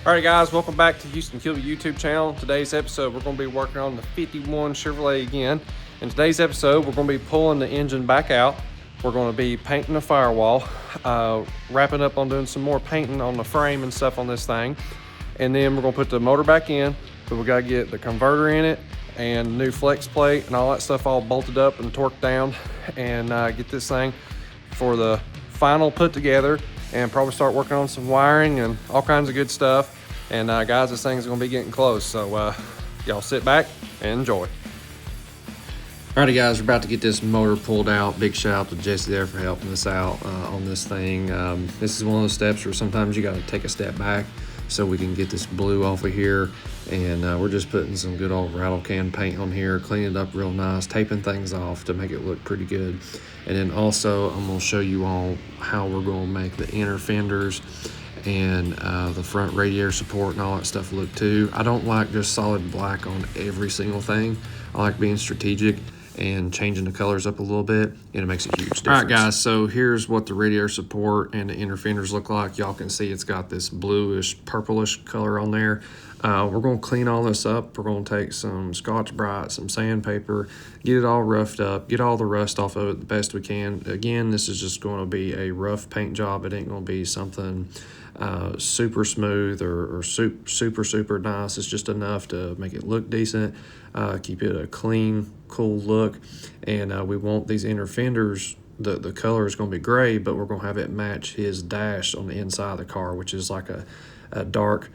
Alright guys, welcome back to Houston Kilby YouTube channel. Today's episode we're going to be working on the 51 Chevrolet again. In today's episode we're going to be pulling the engine back out. We're going to be painting the firewall, wrapping up on doing some more painting on the frame and stuff on this thing. And then we're going to put the motor back in, but we got to get the converter in it and new flex plate and all that stuff all bolted up and torqued down and get this thing for the final put together, and probably start working on some wiring and all kinds of good stuff. And guys, this thing's gonna be getting close, so y'all sit back and enjoy. Alrighty guys, we're about to get this motor pulled out. Big shout out to Jesse there for helping us out on this thing. This is one of those steps where sometimes you gotta take a step back so we can get this blue off of here. And we're just putting some good old rattle can paint on here, cleaning it up real nice, taping things off to make it look pretty good. And then also I'm gonna show you all how we're gonna make the inner fenders and the front radiator support and all that stuff look too. I don't like just solid black on every single thing. I like being strategic and changing the colors up a little bit, and it makes a huge difference. All right guys, so here's what the radiator support and the inner fenders look like. Y'all can see it's got this bluish purplish color on there. We're going to clean all this up. We're going to take some Scotch-Brite, some sandpaper, get it all roughed up, get all the rust off of it the best we can. Again, this is just going to be a rough paint job. It ain't going to be something super smooth or super nice. It's just enough to make it look decent, keep it a clean, cool look. And we want these inner fenders, the color is going to be gray, but we're going to have it match his dash on the inside of the car, which is like a dark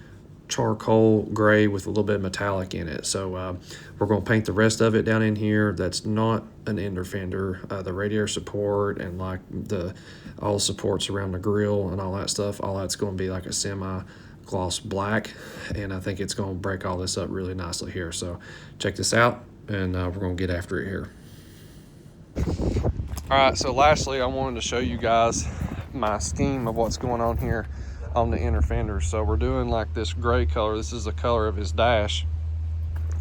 charcoal gray with a little bit of metallic in it. So we're going to paint the rest of it down in here. That's not an inner fender. The radiator support and like all the supports around the grill and all that stuff, all that's going to be like a semi gloss black, and I think it's going to break all this up really nicely here. So check this out, and we're going to get after it here. All right, so lastly I wanted to show you guys my scheme of what's going on here on the inner fenders. So we're doing like this gray color. This is the color of his dash,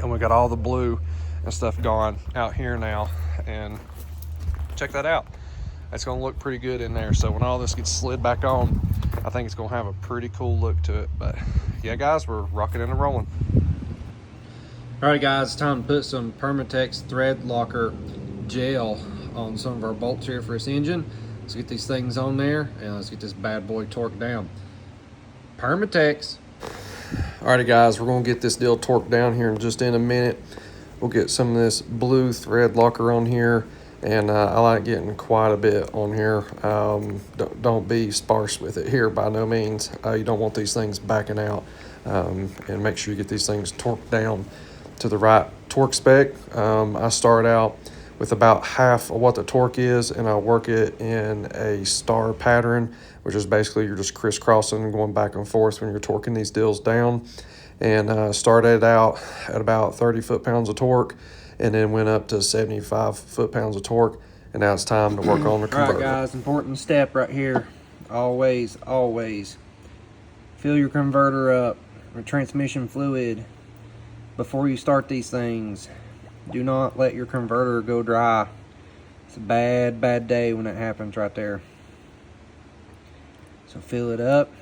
and we got all the blue and stuff gone out here now, and check that out. It's gonna look pretty good in there. So when all this gets slid back on, I think it's gonna have a pretty cool look to it. But yeah guys, we're rocking and rolling. All right guys, it's time to put some Permatex thread locker gel on some of our bolts here for this engine. Let's get these things on there and let's get this bad boy torqued down. Permatex. Alrighty guys, we're gonna get this deal torqued down here in just in a minute. We'll get some of this blue thread locker on here, and I like getting quite a bit on here. Don't be sparse with it here by no means. You don't want these things backing out, and make sure you get these things torqued down to the right torque spec. I start out with about half of what the torque is, and I work it in a star pattern, which is basically you're just crisscrossing and going back and forth when you're torquing these deals down. And started out at about 30 foot-pounds of torque, and then went up to 75 foot-pounds of torque, and now it's time to work on the converter. All right guys, important step right here. Always fill your converter up with transmission fluid before you start these things. Do not let your converter go dry. It's a bad day when it happens right there. So fill it up,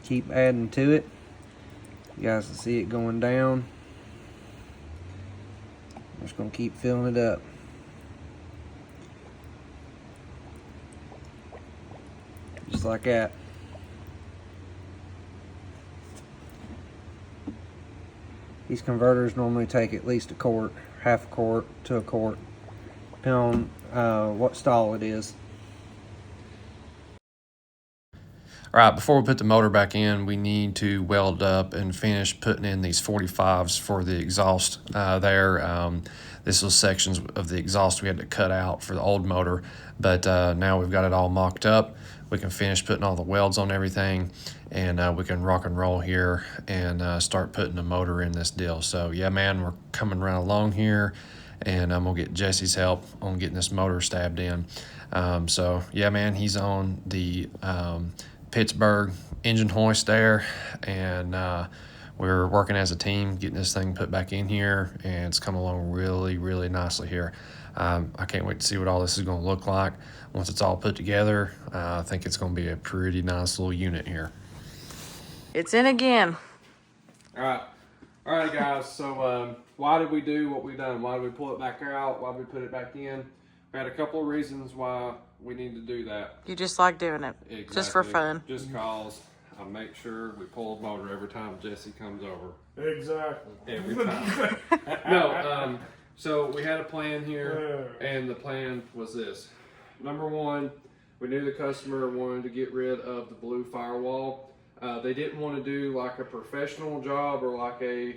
keep adding to it. You guys can see it going down. I'm just gonna keep filling it up. Just like that. These converters normally take at least a quart, half a quart to a quart, depending on what style it is. All right, before we put the motor back in, we need to weld up and finish putting in these 45s for the exhaust there. This was sections of the exhaust we had to cut out for the old motor, but now we've got it all mocked up. We can finish putting all the welds on everything, and we can rock and roll here and start putting the motor in this deal. So yeah, man, we're coming right along here, and I'm gonna get Jesse's help on getting this motor stabbed in. So yeah, man, he's on the Pittsburgh engine hoist there, and we're working as a team getting this thing put back in here, and it's coming along really nicely here. I can't wait to see what all this is going to look like once it's all put together. I think it's going to be a pretty nice little unit here. It's in again. All right, guys. So why did we do what we done? Why did we pull it back out? Why did we put it back in? We had a couple of reasons why we need to do that. You just like doing it. Exactly. Just for fun. Just cause I make sure we pull the motor every time Jesse comes over. Exactly. Every time. No, so we had a plan here, and the plan was this. Number one, we knew the customer wanted to get rid of the blue firewall. They didn't want to do like a professional job or like a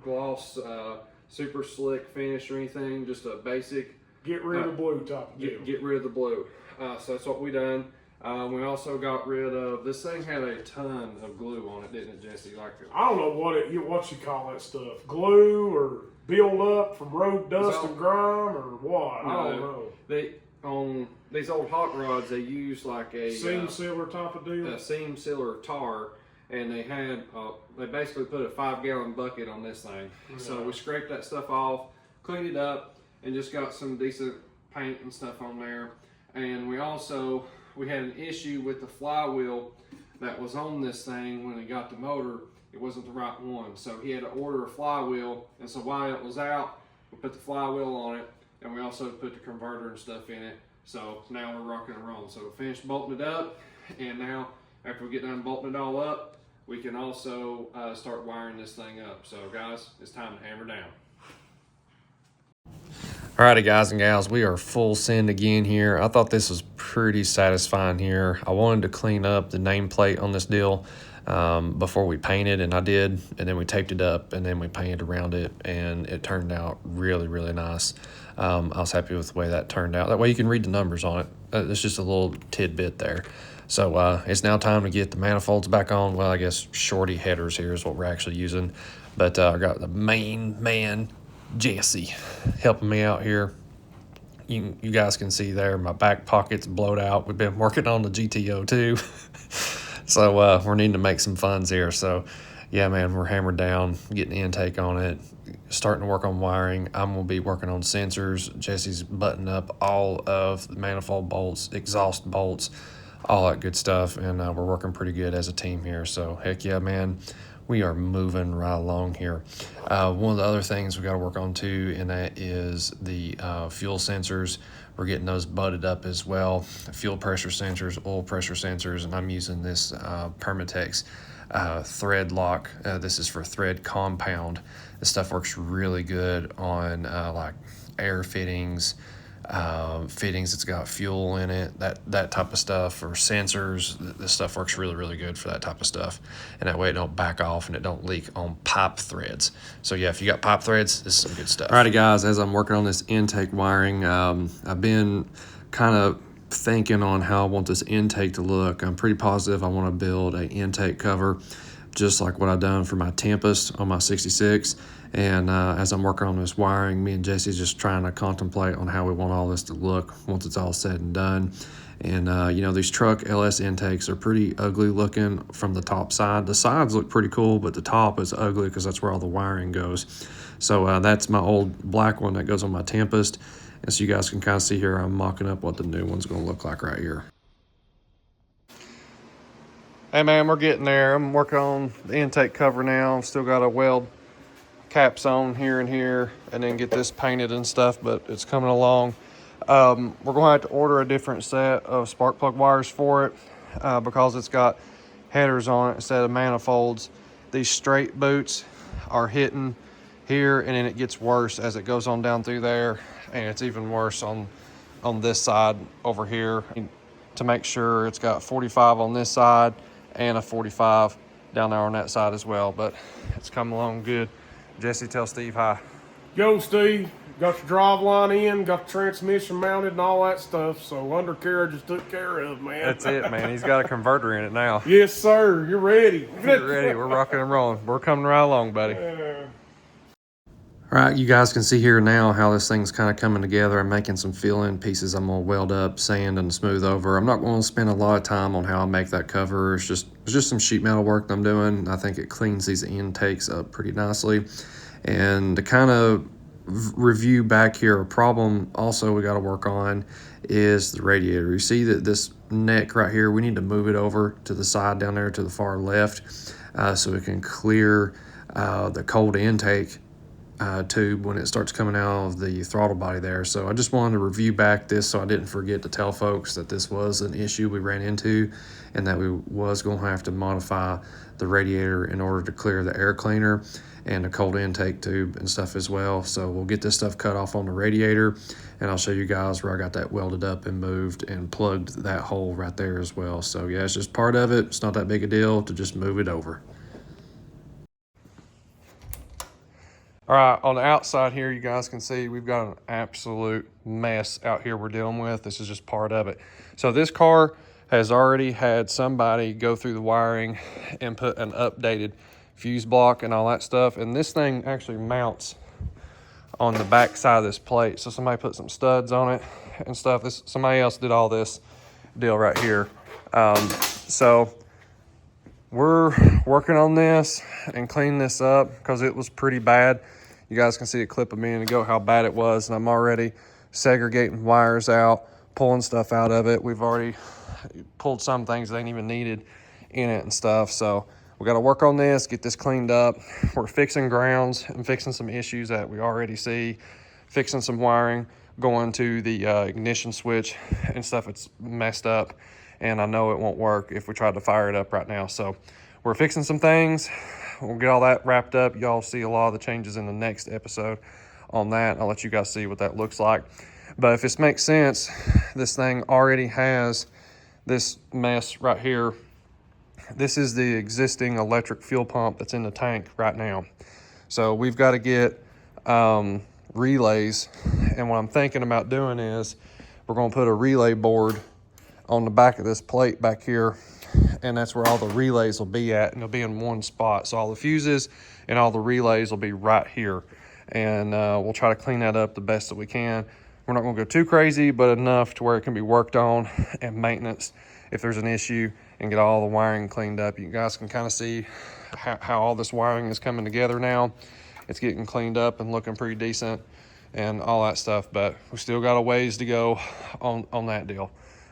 gloss super slick finish or anything, just a basic get rid of the blue top deal. Get rid of the blue. So that's what we done. We also got rid of, this thing had a ton of glue on it, didn't it, Jesse? Like I don't know what you call that stuff, glue or build up from road dust and grime or what. I don't know. They on these old hot rods, they use like a seam sealer type of deal. A seam sealer tar, and they had they basically put a 5-gallon bucket on this thing. Yeah. So we scraped that stuff off, cleaned it up, and just got some decent paint and stuff on there. And we had an issue with the flywheel that was on this thing when it got the motor. It wasn't the right one, so he had to order a flywheel. And so while it was out, we put the flywheel on it, and we also put the converter and stuff in it. So now we're rocking and rolling. So we finished bolting it up, and now after we get done bolting it all up, we can also start wiring this thing up. So guys, it's time to hammer down. Alrighty, guys and gals, we are full send again here. I thought this was pretty satisfying here. I wanted to clean up the nameplate on this deal before we painted, and I did, and then we taped it up, and then we painted around it, and it turned out really, really nice. I was happy with the way that turned out. That way you can read the numbers on it. It's just a little tidbit there. So it's now time to get the manifolds back on. Well, I guess shorty headers here is what we're actually using. But I got the main man, Jesse, helping me out here. You guys can see there my back pocket's blowed out. We've been working on the GTO too. So we're needing to make some funds here. So yeah, man, we're hammered down, getting the intake on it, starting to work on wiring. I'm going to be working on sensors. Jesse's buttoning up all of the manifold bolts, exhaust bolts, all that good stuff. And we're working pretty good as a team here. So heck yeah, man. We are moving right along here. One of the other things we got to work on too, and that is the fuel sensors. We're getting those butted up as well. Fuel pressure sensors, oil pressure sensors, and I'm using this Permatex thread lock. This is for thread compound. This stuff works really good on like air fittings, fittings that's got fuel in it, that type of stuff, or sensors. This stuff works really, really good for that type of stuff, and that way it don't back off and it don't leak on pipe threads. So yeah, if you got pipe threads, this is some good stuff. Alrighty guys, as I'm working on this intake wiring, I've been kind of thinking on how I want this intake to look. I'm pretty positive I want to build an intake cover just like what I've done for my Tempest on my 66. And as I'm working on this wiring, me and Jesse's just trying to contemplate on how we want all this to look once it's all said and done. And you know, these truck LS intakes are pretty ugly looking from the top side. The sides look pretty cool, but the top is ugly because that's where all the wiring goes. So that's my old black one that goes on my Tempest. And so you guys can kind of see here, I'm mocking up what the new one's going to look like right here. Hey man, we're getting there. I'm working on the intake cover now. I've still got to weld caps on here and here and then get this painted and stuff, but it's coming along. We're going to have to order a different set of spark plug wires for it because it's got headers on it instead of manifolds. These straight boots are hitting here, and then it gets worse as it goes on down through there, and it's even worse on this side over here. To make sure it's got 45 on this side and a 45 down there on that side as well, but it's coming along good. Jesse, tell Steve hi. Yo, Steve. Got your drive line in, got the transmission mounted and all that stuff, so undercarriage is took care of, man. That's it, man. He's got a converter in it now. Yes, sir. You're ready. You're ready. We're rocking and rolling. We're coming right along, buddy. All right, you guys can see here now how this thing's kind of coming together. I'm making some fill-in pieces I'm going to weld up, sand, and smooth over. I'm not going to spend a lot of time on how I make that cover. It's just some sheet metal work that I'm doing. I think it cleans these intakes up pretty nicely. And to kind of review back here, a problem also we got to work on is the radiator. You see that this neck right here, we need to move it over to the side down there to the far left so it can clear the cold intake tube when it starts coming out of the throttle body there. So I just wanted to review back this so I didn't forget to tell folks that this was an issue we ran into and that we was going to have to modify the radiator in order to clear the air cleaner and the cold intake tube and stuff as well. So we'll get this stuff cut off on the radiator, and I'll show you guys where I got that welded up and moved and plugged that hole right there as well. So yeah, it's just part of it. It's not that big a deal to just move it over. All right, on the outside here, you guys can see we've got an absolute mess out here we're dealing with. This is just part of it. So this car has already had somebody go through the wiring and put an updated fuse block and all that stuff. And this thing actually mounts on the back side of this plate. So somebody put some studs on it and stuff. Somebody else did all this deal right here. So we're working on this and cleaning this up because it was pretty bad. You guys can see a clip a minute ago how bad it was, and I'm already segregating wires out, pulling stuff out of it. We've already pulled some things that ain't even needed in it and stuff. So we got to work on this, get this cleaned up. We're fixing grounds and fixing some issues that we already see, fixing some wiring, going to the ignition switch and stuff. It's messed up, and I know it won't work if we try to fire it up right now. So we're fixing some things. We'll get all that wrapped up. Y'all see a lot of the changes in the next episode on that. I'll let you guys see what that looks like. But if this makes sense, this thing already has this mess right here. This is the existing electric fuel pump that's in the tank right now. So we've got to get relays. And what I'm thinking about doing is we're going to put a relay board on the back of this plate back here, and that's where all the relays will be at, and they'll be in one spot. So all the fuses and all the relays will be right here, and we'll try to clean that up the best that we can. We're not going to go too crazy, but enough to where it can be worked on and maintenance if there's an issue, and get all the wiring cleaned up. You guys can kind of see how all this wiring is coming together now. It's getting cleaned up and looking pretty decent and all that stuff, but we still got a ways to go on that deal.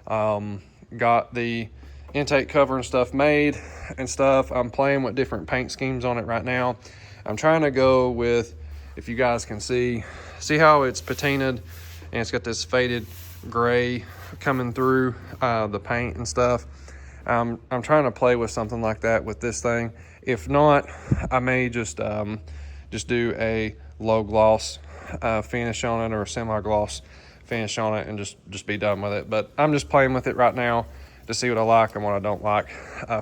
Got the intake cover and stuff made and stuff. I'm playing with different paint schemes on it right now. I'm trying to go with, if you guys can see how it's patinaed and it's got this faded gray coming through the paint and stuff. I'm trying to play with something like that with this thing. If not, I may just do a low gloss finish on it, or a semi-gloss finish on it, and just be done with it. But I'm just playing with it right now to see what I like and what I don't like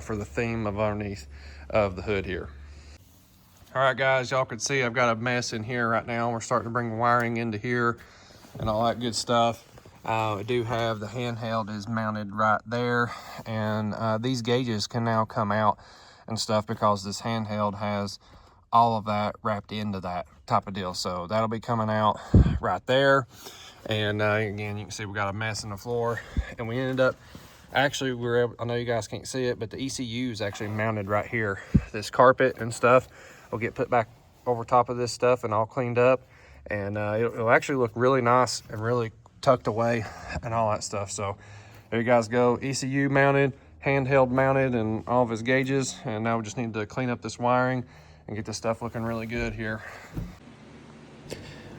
for the theme of underneath of the hood here. All right, guys, y'all can see I've got a mess in here right now. We're starting to bring wiring into here and all that good stuff. I do have the handheld is mounted right there, and these gauges can now come out and stuff because this handheld has all of that wrapped into that type of deal. So that'll be coming out right there. And again, you can see we got a mess in the floor, and we ended up, actually, I know you guys can't see it, but the ECU is actually mounted right here. This carpet and stuff will get put back over top of this stuff and all cleaned up, and it'll actually look really nice and really tucked away and all that stuff. So there you guys go, ECU mounted, handheld mounted, and all of his gauges. And now we just need to clean up this wiring and get this stuff looking really good here.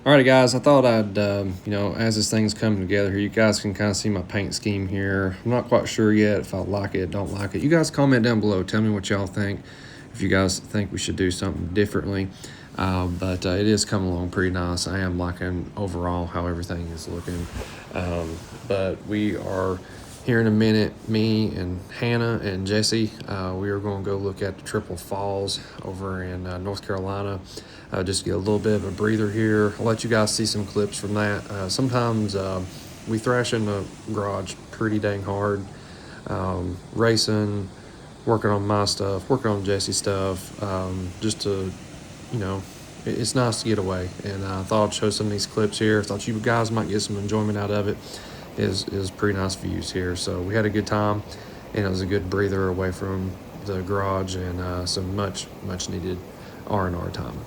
Alrighty, guys, I thought I'd, as this thing's coming together here, you guys can kind of see my paint scheme here. I'm not quite sure yet if I like it, don't like it. You guys comment down below. Tell me what y'all think, if you guys think we should do something differently. But it is coming along pretty nice. I am liking overall how everything is looking. But we are, here in a minute, me and Hannah and Jesse, we are going to go look at the Triple Falls over in North Carolina. Just get a little bit of a breather here. I'll let you guys see some clips from that. Sometimes we thrash in the garage pretty dang hard, racing, working on my stuff, working on Jesse's stuff, just to, it's nice to get away. And I thought I'd show some of these clips here. I thought you guys might get some enjoyment out of it. Is pretty nice views here. So we had a good time, and it was a good breather away from the garage, and some much needed R&R time.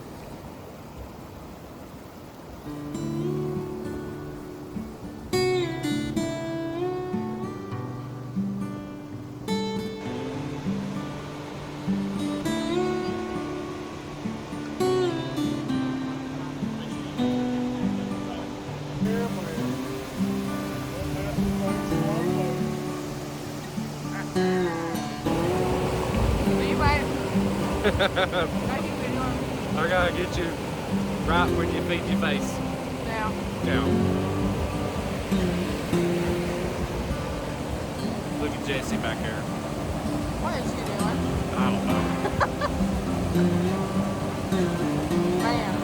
I gotta get you right when you feed your face. Down. Down. Look at Jesse back here. What is she doing? I don't know. Man.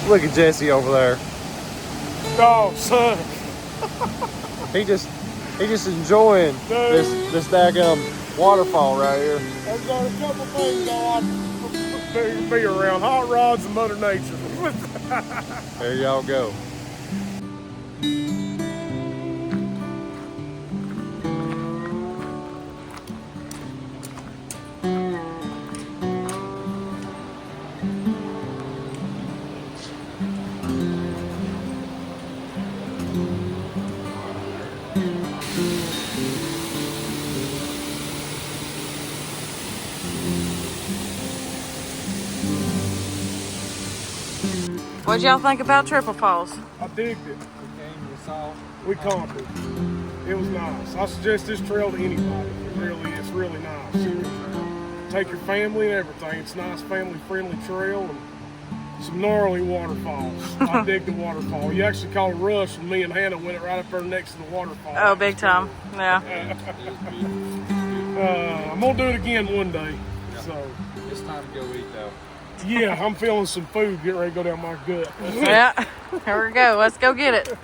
Look at Jesse over there. Oh, son. He just enjoying this daggum waterfall right here. I've got a couple things I like to be around. Hot rods and Mother Nature. There y'all go. What'd y'all think about Triple Falls? I digged it. We conquered. It was nice. I suggest this trail to anybody. It's really nice. Take your family and everything. It's a nice family-friendly trail and some gnarly waterfalls. I dig the waterfall. You actually caught a rush when me and Hannah went right up there next to the waterfall. Oh, big time. Yeah. I'm gonna do it again one day. Yeah. So It's time to go eat though. yeah, I'm feeling some food. Get ready to go down my gut. Yeah. Here we go. Let's go get it.